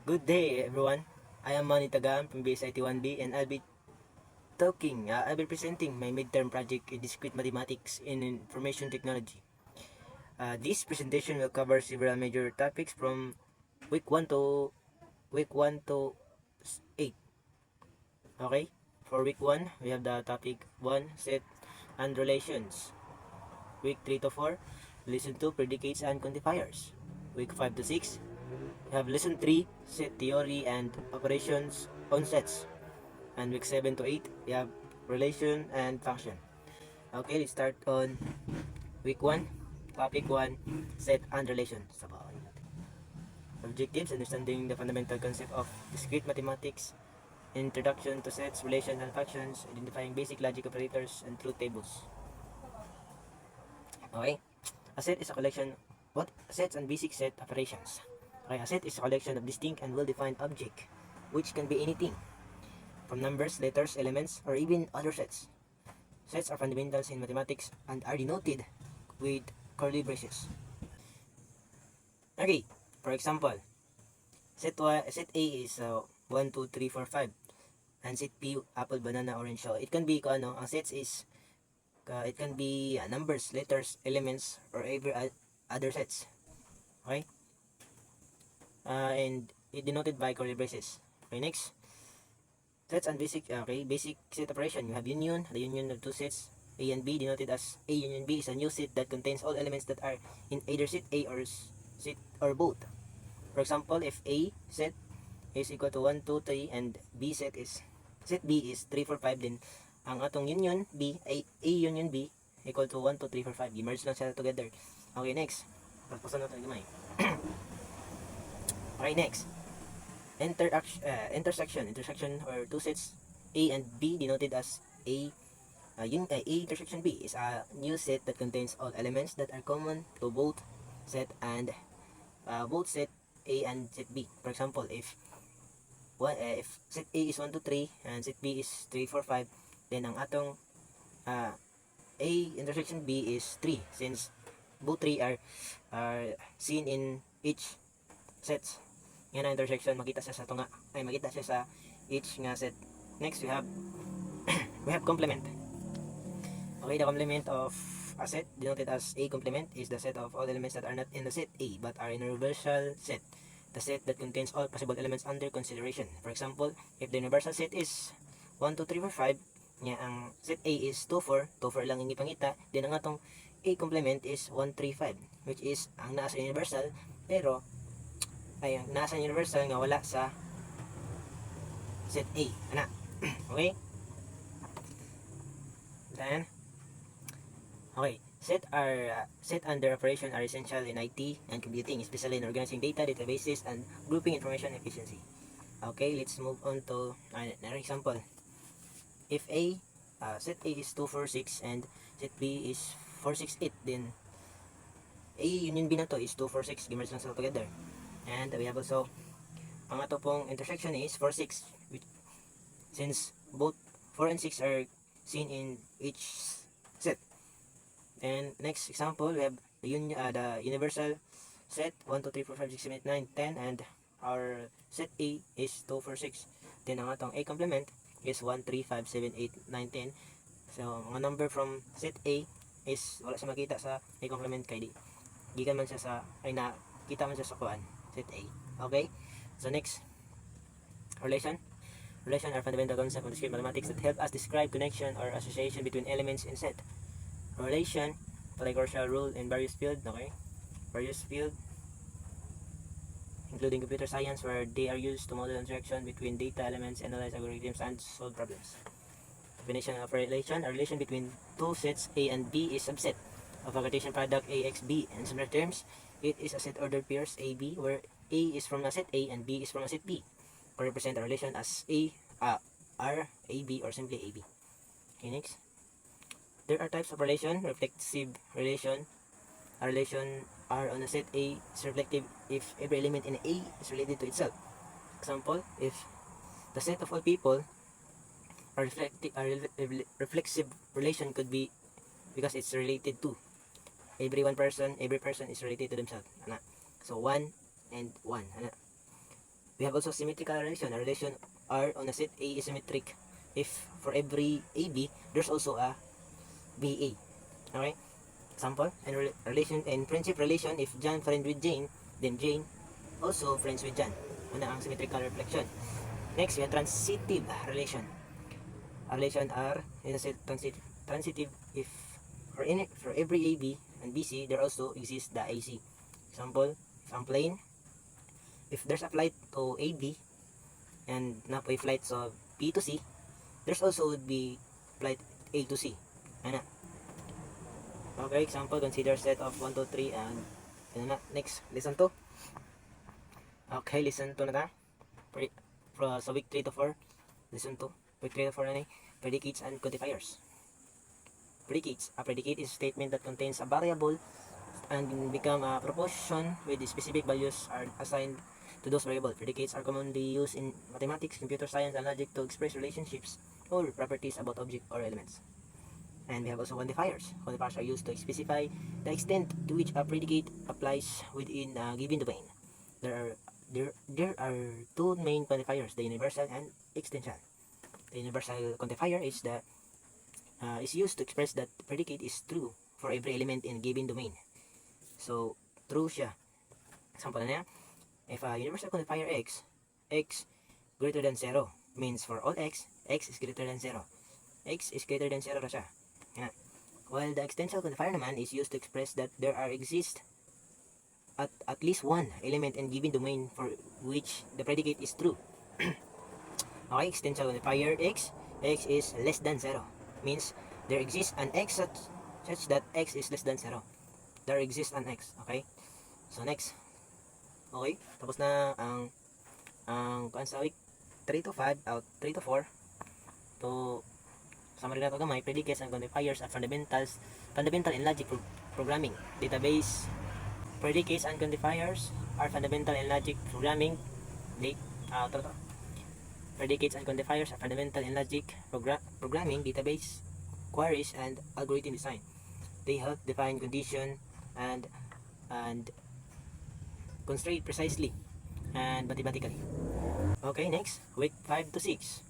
Good day, everyone. I am Manny Tagam from BSIT-1B, and I'll be presenting my midterm project in discrete mathematics in information technology. This presentation will cover several major topics from week 1 to week 1 to 8. Okay? For week 1, we have the topic 1, set and relations. Week 3 to 4, lesson 2, predicates and quantifiers. Week 5 to 6, we have lesson 3, set theory and operations on sets. And week 7 to 8, we have relation and function. Okay, let's start on week 1, topic 1, set and relation. Objectives: understanding the fundamental concept of discrete mathematics, introduction to sets, relations, and functions, identifying basic logic operators, and truth tables. Okay, a set is a collection what sets and basic set operations. Okay, a set is a collection of distinct and well-defined objects, which can be anything from numbers, letters, elements, or even other sets. Sets are fundamentals in mathematics and are denoted with curly braces. Okay, for example, set A is 1, 2, 3, 4, 5, and set B, apple, banana, orange. So it can be ang sets is it can be numbers, letters, elements, or every other sets. Okay, and it denoted by curly braces. Okay, next, sets and basic set operation. You have union, the union of two sets A and B, denoted as A union B is a new set that contains all elements that are in either set A or set or both. For example, if A set is equal to 1, 2, 3 and set B is 3, 4, 5, then ang atong union B ay A union B equal to 1, 2, 3, 4, 5. I-merge lang sila together. Okay, next. Pagpasan natin gamay. Okay, next. Intersection or two sets A and B denoted as A intersection B is a new set that contains all elements that are common to both set and both set A and set B. For example, if set A is 1, 2, 3 and set B is 3, 4, 5, then ang atong A intersection B is 3 since both 3 are seen in each sets. Yan ang intersection, makita siya sa makita siya sa each nga set. Next, we have we have complement. Okay, the complement of a set denoted as A complement is the set of all elements that are not in the set A but are in a universal set, the set that contains all possible elements under consideration. For example, if the universal set is 1, 2, 3, 4, 5, nga ang set A is 2, 4, 2, 4 lang ang ipangita, then ang atong A complement is 1, 3, 5, which is ang nasa universal pero ay nasa universal nga wala sa set A. Ana. Okay? Then okay, set under operation are essential in IT and computing, especially in organizing data, databases, and grouping information efficiency. Okay, let's move on to another example. If set A is 2, 4, 6 and set B is 4, 6, 8, then A union B na to is 2, 4, 6. Gimerge lang sila together. And we have also, ang ato pong intersection is 4, 6. Since both 4 and 6 are seen in each set. And next example, we have the universal set 1, 2, 3, 4, 5, 6, 7, 8, 9, 10, and our set A is 2, 4, 6. Then ang atong A complement is 1, 3, 5, 7, 8, 9, 10. So, ang number from set A is wala siya makita sa A complement kay gikan man siya sa kita man siya sa kuan set A. Okay? So next, relation. Relation are fundamental concepts of discrete mathematics that help us describe connection or association between elements in set. Relation, Pythagorean rule in various fields, okay? Various fields, including computer science, where they are used to model interaction between data elements, analyze algorithms, and solve problems. Definition of relation: a relation between two sets A and B is subset of a Cartesian product AXB. In similar terms, it is a set ordered pairs AB where A is from a set A and B is from a set B. Or represent a relation as R, AB, or simply AB. Okay, next. There are types of relation. Reflexive relation. A relation R on a set A is reflective if every element in A is related to itself. Example, if the set of all people are reflexive relation could be because it's related to every person is related to themselves. So 1 and 1. We have also symmetrical relation. A relation R on a set A is symmetric if for every AB there's also a BA. Okay? Example, in friendship relation, if John friend with Jane, then Jane also friends with John. Una ang symmetrical reflection. Next, we have transitive relation. A relation R is a transitive if for every AB and BC there also exists the AC. Example, if ang plane, if there's a flight to AB and napoy flight so B to C, there's also would be flight A to C. Ano? Okay, example, consider set of 1, 2, 3 and ano na, next, listen to. Okay, listen to na ta. So week 3 to 4, listen to. Week 3 to 4 na predicates and quantifiers. Predicates. A predicate is a statement that contains a variable and become a proportion with the specific values are assigned to those variables. Predicates are commonly used in mathematics, computer science, and logic to express relationships or properties about objects or elements. And we have also quantifiers. Quantifiers are used to specify the extent to which a predicate applies within a given domain. There are two main quantifiers, the universal and extension. The universal quantifier is used to express that the predicate is true for every element in a given domain. So, true siya. Example na, if a universal quantifier x greater than 0 means for all x is greater than 0. X is greater than 0 na siya. Yeah. While the extension quantifier naman is used to express that there exists at least one element in given domain for which the predicate is true. Okay, extension quantifier x is less than 0 means there exists an x such that x is less than 0. There exists an x. Okay, so next. Okay, tapos na ang sa week 3 to 5 out 3 to 4 to summary na ito gamay, predicates and quantifiers are fundamental in logic programming. Database predicates and quantifiers are fundamental in logic programming. Predicates and quantifiers are fundamental in logic programming, database queries, and algorithm design. They help define condition and constraint precisely and mathematically. Okay, next, week 5 to 6.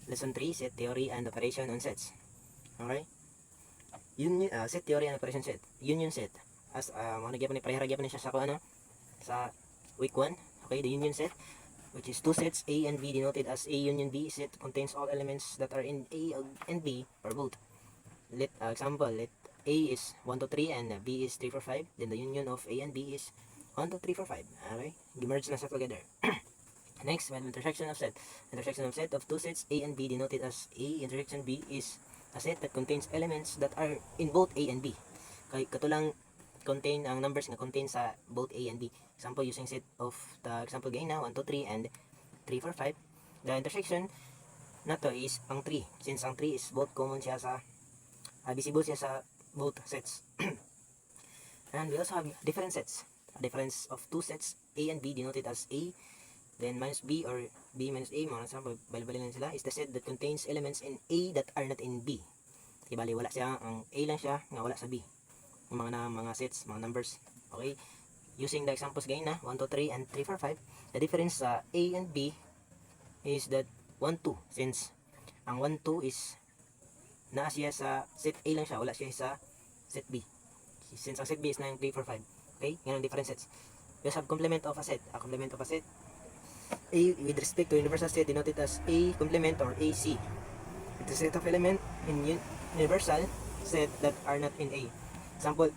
Lesson 3, set theory and operation on sets. Okay? Set theory and operation set. Union set. As mga nagyapan ni parehara gyapon siya sa sa week 1. Okay, the union set, which is two sets A and B denoted as A union B. Set contains all elements that are in A and B or both. Example, let A is 1, 2, 3 and B is 3, 4, 5. Then the union of A and B is 1, 2, 3, 4, 5. Okay? Merge na siya together. Next, when intersection of set. Intersection of set of two sets A and B denoted as A intersection B is a set that contains elements that are in both A and B. Kay katulang contain ang numbers nga contain sa both A and B. Example, using set of the example gain na 1, 2, 3 and 3, 4, 5. The intersection na to is ang 3. Since ang 3 is both common siya sa visible siya sa both sets. And we also have different sets. A difference of two sets A and B denoted as A then minus B or B minus A, mga example, bali-bali lang sila, is the set that contains elements in A that are not in B. Okay, bali wala siya, ang A lang siya, nga wala sa B. Yung mga sets, mga numbers. Okay, using the examples gain na 1, 2, 3 and 3, 4, 5, the difference sa A and B is that 1, 2, since ang 1, 2 is naa siya sa set A lang siya, wala siya sa set B. Since ang set B is na yung 3, 4, 5. Okay, yan ang different sets. We have complement of a set. A complement of a set, A with respect to universal set denoted as A complement or AC. It is a set of element in universal set that are not in A. Example,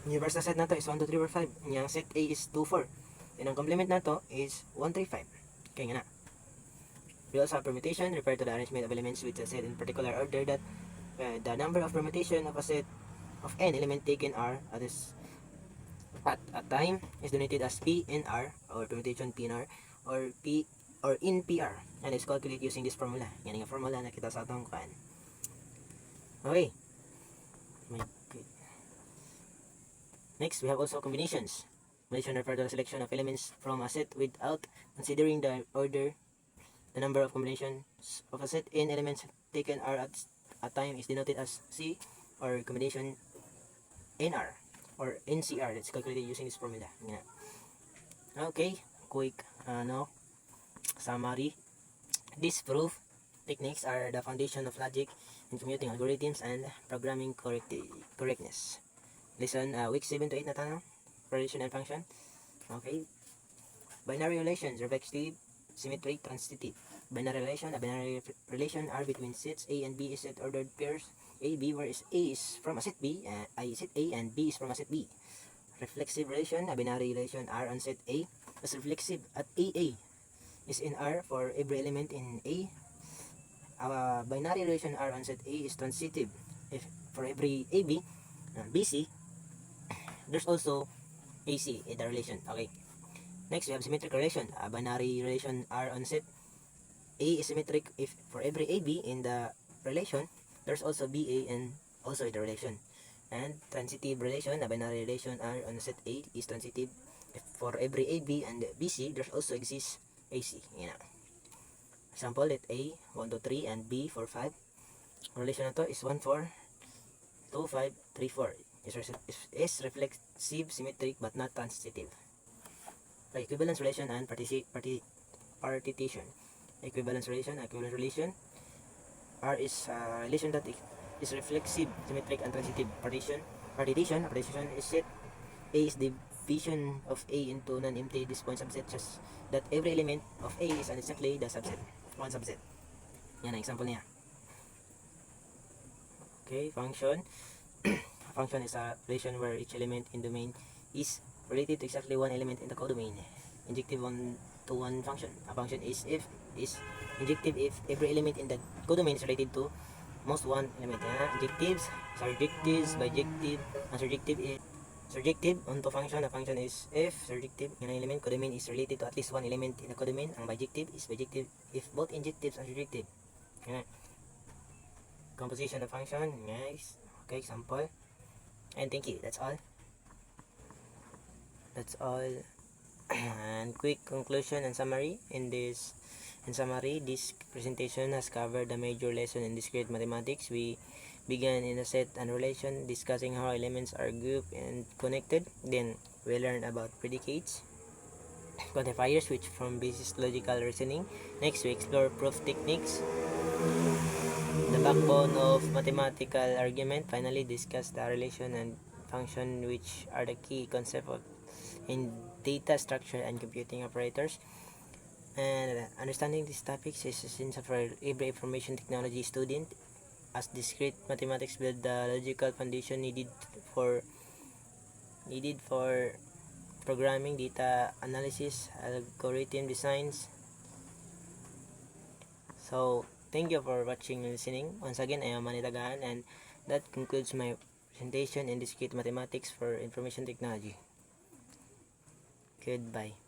universal set na to is 1, 2, 3, 4, 5. Yung set A is 2, 4. And ang complement na to is 1, 3, 5. Kaya nga na. We also have permutation, refer to the arrangement of elements with a set in particular order that the number of permutation of a set of n element taken are at a time is denoted as P in R or permutation P in R or P or in PR and is calculated using this formula. Yan yung formula na kita sa atong kuan. Okay. Next, we have also combinations. Combination refer to the selection of elements from a set without considering the order. The number of combinations of a set in elements taken are at a time is denoted as C or combination NR or NCR. That's calculated using this formula. Yeah. Okay, quick summary. These proof techniques are the foundation of logic in computing algorithms and programming correctness. Lesson week 7 to 8 na tayo. Relation and function. Okay. Binary relations, reflexive, symmetric, transitive. Binary relation, a binary relation are between sets A and B is set ordered pairs A, B, where A is from a set B, set A and B is from a set B. Reflexive relation, a binary relation R on set A is reflexive at AA is in R for every element in A. A binary relation R on set A is transitive if for every AB, BC, there's also AC in the relation. Okay. Next, we have symmetric relation. A binary relation R on set A is symmetric if for every AB in the relation, there's also BA and also in the relation. And transitive relation, a binary relation R on set A is transitive if for every AB and BC, there's also exists AC. Example, let A 1 to 3 and B 4 5. Relation na to is 1 4 2 5 3 4. Is reflexive, symmetric, but not transitive. Equivalence relation and partition. Equivalence relation. R is a relation that is reflexive, symmetric, and transitive. Partition is set A is division of A into non-empty disjoint subset such that every element of A is exactly the subset, one subset. Yan ang example niya. Okay, function. Function is a relation where each element in domain is related to exactly one element in the codomain. Injective to one function. A function is injective if every element in the codomain is related to most one element. Injectives, surjectives, bijective, and surjective onto function. A function is if surjective yung element codomain is related to at least one element in the codomain. Ang bijective is bijective if both injectives are surjective. Composition of function, guys. Okay, example. And thank you. That's all. And quick conclusion and summary. In summary, this presentation has covered the major lesson in discrete mathematics. We began in a set and relation, discussing how elements are grouped and connected. Then we learned about predicates, quantifiers, which form basis logical reasoning. Next, we explore proof techniques, the backbone of mathematical argument. Finally, discuss the relation and function, which are the key concept in data structure and computing operators. And understanding these topics is essential for every information technology student, as discrete mathematics build the logical foundation needed for programming, data analysis, algorithm designs. So thank you for watching and listening. Once again, I am Manny Tagahan, and that concludes my presentation in discrete mathematics for information technology. Goodbye.